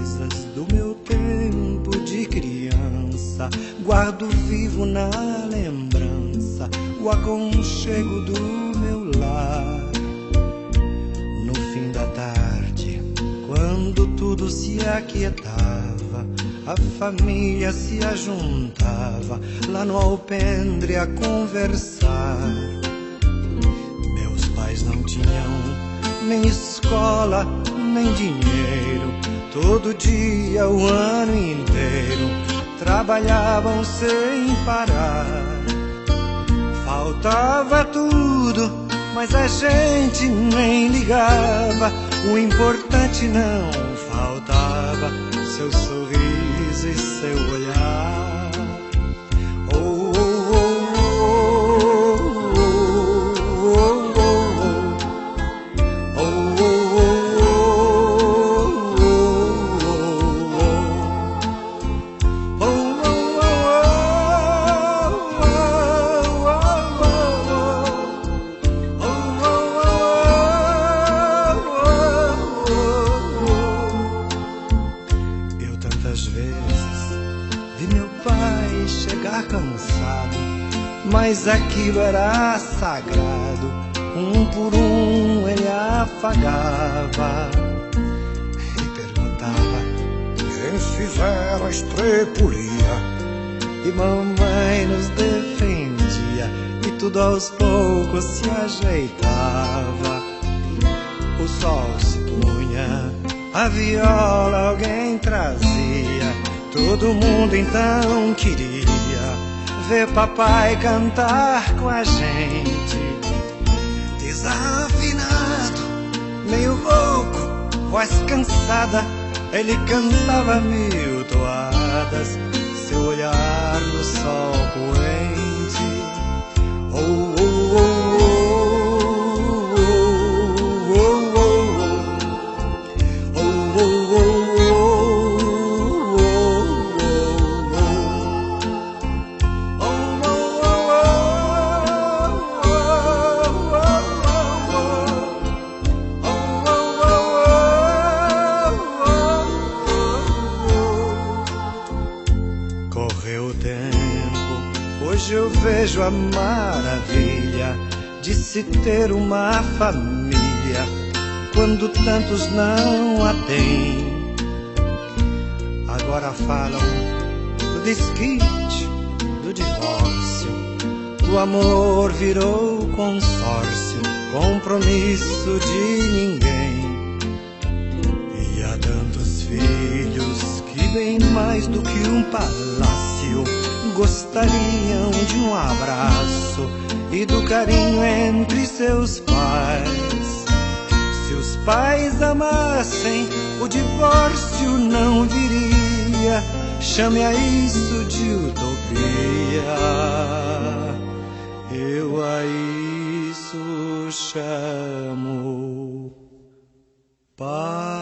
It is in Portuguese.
coisas do meu tempo de criança. Guardo vivo na lembrança o aconchego do meu lar. No fim da tarde, quando tudo se aquietava, a família se ajuntava lá no alpendre a conversar. Meus pais não tinham nem escola, nem dinheiro. Todo dia, o ano inteiro, trabalhavam sem parar. Faltava tudo, mas a gente nem ligava. O importante não faltava, seu sorriso e seu olhar. Oh, oh, oh, oh, oh, oh, cansado, mas aquilo era sagrado. Um por um ele afagava e perguntava: quem fizeram a estrepulia? E mamãe nos defendia, e tudo aos poucos se ajeitava. O sol se punha, a viola alguém trazia. Todo mundo então queria ver papai cantar com a gente. Desafinado, meio louco, voz cansada, ele cantava mil toadas, seu olhar no sol poente. Oh, oh, oh, hoje eu vejo a maravilha de se ter uma família quando tantos não a têm. Agora falam do desquite, do divórcio. O amor virou consórcio, compromisso de ninguém. E há tantos filhos que bem mais do que um palácio gostariam de um abraço e do carinho entre seus pais. Se os pais amassem, o divórcio não viria. Chame a isso de utopia. Eu a isso chamo paz.